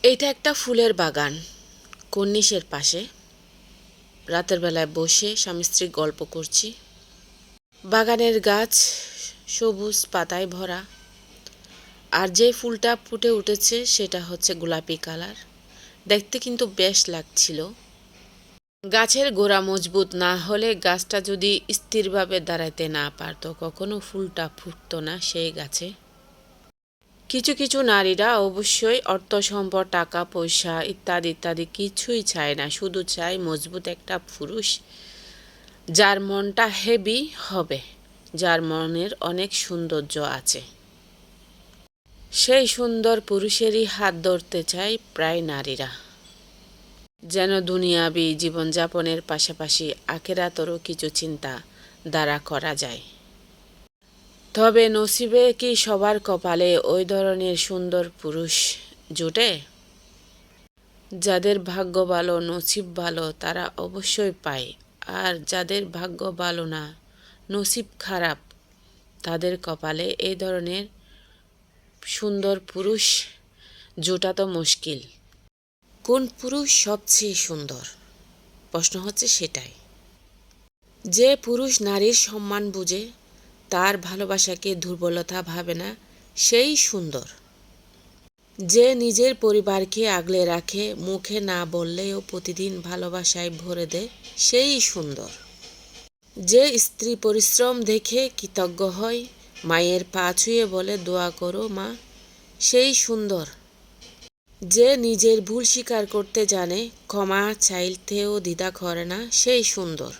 এটা একটা ফুলের বাগান কর্নিশের পাশে। রাতের বেলায় বসে স্বামী স্ত্রী গল্প করছি। বাগানের গাছ সবুজ পাতায় ভরা, আর যে ফুলটা ফুটে উঠেছে সেটা হচ্ছে গোলাপি কালার। দেখতে কিন্তু বেশ লাগছিল। গাছের গোড়া মজবুত না হলে, গাছটা যদি স্থিরভাবে দাঁড়াইতে না পারতো, কখনো ফুলটা ফুটতো না সেই গাছে। কিছু কিছু নারীরা অবশ্যই অর্থ সম্পদ, টাকা পয়সা ইত্যাদি ইত্যাদি কিছুই চায় না, শুধু চায় মজবুত একটা পুরুষ, যার মনটা হেভি হবে, যার মনের অনেক সৌন্দর্য আছে। সেই সুন্দর পুরুষেরই হাত ধরতে চায় প্রায় নারীরা, যেন দুনিয়াবি জীবনযাপনের পাশাপাশি আখিরাতেরও কিছু চিন্তা দ্বারা করা যায়। তবে নসিবে কি সবার কপালে ওই ধরনের সুন্দর পুরুষ জোটে? যাদের ভাগ্য ভালো, নসিব ভালো, তারা অবশ্যই পায়। আর যাদের ভাগ্য ভালো না, নসিব খারাপ, তাদের কপালে এই ধরনের সুন্দর পুরুষ জোটা তো মুশকিল। কোন পুরুষ সবচেয়ে সুন্দর? প্রশ্ন হচ্ছে সেটাই। যে পুরুষ নারীর সম্মান বুঝে, তার ভালোবাসাকে দুর্বলতা ভাবে না, সেই সুন্দর। যে নিজের পরিবারকে আগলে রাখে, মুখে না বললেও প্রতিদিন ভালোবাসায় ভরে দেয়, সেই সুন্দর। যে স্ত্রী পরিশ্রম দেখে কৃতজ্ঞ হয়, মায়ের পা ছুঁয়ে বলে দোয়া করো মা, সেই সুন্দর। যে নিজের ভুল স্বীকার করতে জানে, ক্ষমা চাইতেও দ্বিধা করে না, সেই সুন্দর।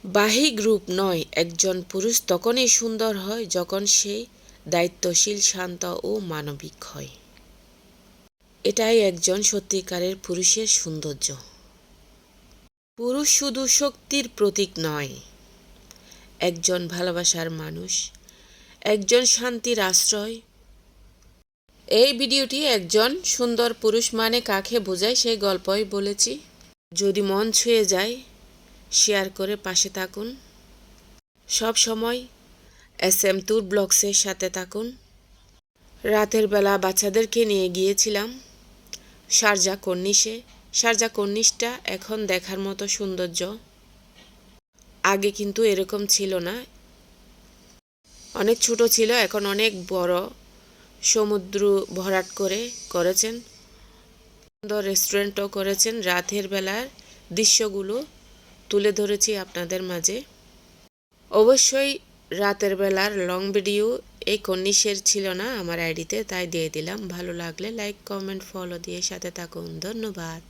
বাহ্যিক রূপ নয়, একজন পুরুষ তখনই সুন্দর হয় যখন সে দায়িত্বশীল, শান্ত ও মানবিক হয়। এটাই একজন সত্যিকারের পুরুষের সৌন্দর্য। পুরুষ শুধু শক্তির প্রতীক নয়, একজন ভালোবাসার মানুষ, একজন শান্তির আশ্রয়। এই ভিডিওটি একজন সুন্দর পুরুষ মানে কাকে বোঝায় সেই গল্পই বলেছি। যদি মন ছুঁয়ে যায়, শেয়ার করে পাশে থাকুন। সব সময় SM ট্যুর ব্লগসের সাথে থাকুন। রাতের বেলা বাচ্চাদেরকে নিয়ে গিয়েছিলাম শারজা কর্নিশে। শারজা কর্নিশটা এখন দেখার মতো সৌন্দর্য, আগে কিন্তু এরকম ছিল না, অনেক ছোট ছিল, এখন অনেক বড়। সমুদ্র ভরাট করেছেন, সুন্দর রেস্টুরেন্টও করেছেন। রাতের বেলার দৃশ্যগুলো তুলে ধরেছি আপনাদের মাঝে। অবশ্যই রাতের বেলার লং ভিডিও এই কর্নিশের ছিল না আমার আইডিতে, তাই দিয়ে দিলাম। ভালো লাগলে লাইক, কমেন্ট, ফলো দিয়ে সাথে থাকুন। ধন্যবাদ।